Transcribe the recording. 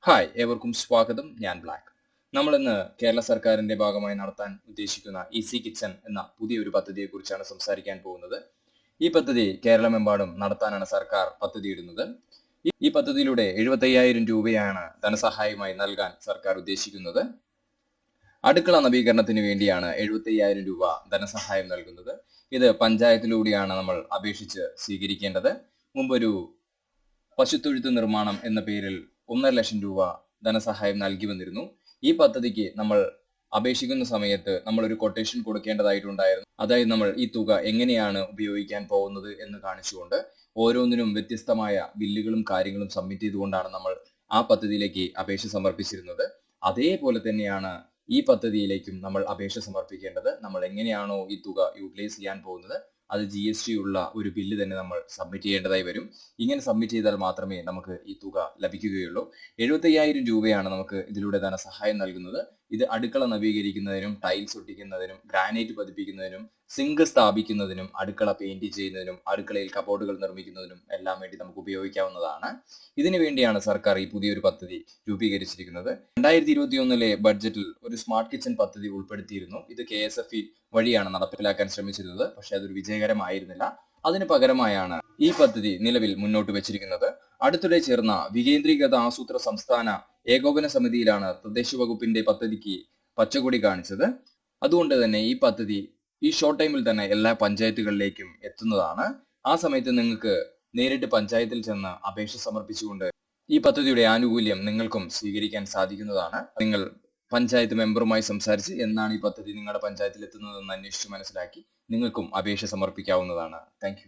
Hi, ഏവർക്കും സ്വാഗതം. ഞാൻ ബ്ലാക്ക്. നമ്മൾ ഇന്ന് കേരള സർക്കാരിന്റെ ഭാഗമായി നടത്താൻ ഉദ്ദേശിക്കുന്ന ഈസി കിച്ചൺ എന്ന പുതിയൊരു പദ്ധതിയെക്കുറിച്ചാണ് സംസാരിക്കാൻ പോകുന്നത്. ഈ പദ്ധതി കേരളമെമ്പാടും നടത്താനാണ് സർക്കാർ പദ്ധതിയിടുന്നത്. ഈ പദ്ധതിയിലൂടെ 75,000 രൂപയാണ് ധനസഹായമായി നൽകാൻ സർക്കാർ ഉദ്ദേശിക്കുന്നത്. അടുക്കള നവീകരണത്തിന് വേണ്ടിയാണ് 75,000 രൂപ ധനസഹായം നൽകുന്നത്. ഇത് പഞ്ചായത്തിലൂടെയാണ് നമ്മൾ അപേക്ഷിച്ച് സ്വീകരിക്കേണ്ടത്. മുമ്പൊരു പശുത്തൊഴുത്ത് നിർമ്മാണം എന്ന പേരിൽ 1.5 ലക്ഷം രൂപ ധനസഹായം നൽകി വന്നിരുന്നു. ഈ പദ്ധതിക്ക് നമ്മൾ അപേക്ഷിക്കുന്ന സമയത്ത് നമ്മൾ ഒരു കൊട്ടേഷൻ കൊടുക്കേണ്ടതായിട്ടുണ്ടായിരുന്നു. അതായത് നമ്മൾ ഈ തുക എങ്ങനെയാണ് ഉപയോഗിക്കാൻ പോകുന്നത് എന്ന് കാണിച്ചുകൊണ്ട് ഓരോന്നിനും വ്യത്യസ്തമായ ബില്ലുകളും കാര്യങ്ങളും സബ്മിറ്റ് ചെയ്തുകൊണ്ടാണ് നമ്മൾ ആ പദ്ധതിയിലേക്ക് അപേക്ഷ സമർപ്പിച്ചിരുന്നത്. അതേപോലെ തന്നെയാണ് ഈ പദ്ധതിയിലേക്കും നമ്മൾ അപേക്ഷ സമർപ്പിക്കേണ്ടത്. നമ്മൾ എങ്ങനെയാണോ ഈ തുക യൂട്ടിലൈസ് ചെയ്യാൻ പോകുന്നത് അത് GST ഉള്ള ഒരു ബില്ല് തന്നെ നമ്മൾ സബ്മിറ്റ് ചെയ്യേണ്ടതായി വരും. ഇങ്ങനെ സബ്മിറ്റ് ചെയ്താൽ മാത്രമേ നമുക്ക് ഈ തുക ലഭിക്കുകയുള്ളൂ. 75,000 രൂപയാണ് നമുക്ക് ഇതിലൂടെ ധനസഹായം നൽകുന്നത്. ഇത് അടുക്കള നവീകരിക്കുന്നതിനും ടൈൽസ് ഒട്ടിക്കുന്നതിനും ഗ്രാനൈറ്റ് പതിപ്പിക്കുന്നതിനും സിങ്ക് സ്ഥാപിക്കുന്നതിനും അടുക്കള പെയിന്റ് ചെയ്യുന്നതിനും അടുക്കളയിൽ കബോർഡുകൾ നിർമ്മിക്കുന്നതിനും എല്ലാം വേണ്ടി നമുക്ക് ഉപയോഗിക്കാവുന്നതാണ്. ഇതിനു വേണ്ടിയാണ് സർക്കാർ ഈ പുതിയൊരു പദ്ധതി രൂപീകരിച്ചിരിക്കുന്നത്. 2021 ബഡ്ജറ്റിൽ ഒരു സ്മാർട്ട് കിച്ചൺ പദ്ധതി ഉൾപ്പെടുത്തിയിരുന്നു. ഇത് KSFE വഴിയാണ് നടപ്പിലാക്കാൻ ശ്രമിച്ചിരുന്നത്. പക്ഷെ അതൊരു വിജയകരമായിരുന്നില്ല. അതിന് പകരമായാണ് ഈ പദ്ധതി നിലവിൽ മുന്നോട്ട് വെച്ചിരിക്കുന്നത്. അടുത്തിടെ ചേർന്ന വികേന്ദ്രീകൃത ആസൂത്ര സംസ്ഥാന ഏകോപന സമിതിയിലാണ് തദ്ദേശ വകുപ്പിന്റെ പദ്ധതിക്ക് പച്ചക്കൊടി കാണിച്ചത്. അതുകൊണ്ട് തന്നെ ഈ പദ്ധതി ഈ ഷോർട്ട് ടൈമിൽ തന്നെ എല്ലാ പഞ്ചായത്തുകളിലേക്കും എത്തുന്നതാണ്. ആ സമയത്ത് നിങ്ങൾക്ക് നേരിട്ട് പഞ്ചായത്തിൽ ചെന്ന് അപേക്ഷ സമർപ്പിച്ചുകൊണ്ട് ഈ പദ്ധതിയുടെ ആനുകൂല്യം നിങ്ങൾക്കും സ്വീകരിക്കാൻ സാധിക്കുന്നതാണ്. നിങ്ങൾ പഞ്ചായത്ത് മെമ്പറുമായി സംസാരിച്ച് എന്നാണ് ഈ പദ്ധതി നിങ്ങളുടെ പഞ്ചായത്തിൽ എത്തുന്നതെന്ന് അന്വേഷിച്ച് മനസ്സിലാക്കി നിങ്ങൾക്കും അപേക്ഷ സമർപ്പിക്കാവുന്നതാണ്. താങ്ക്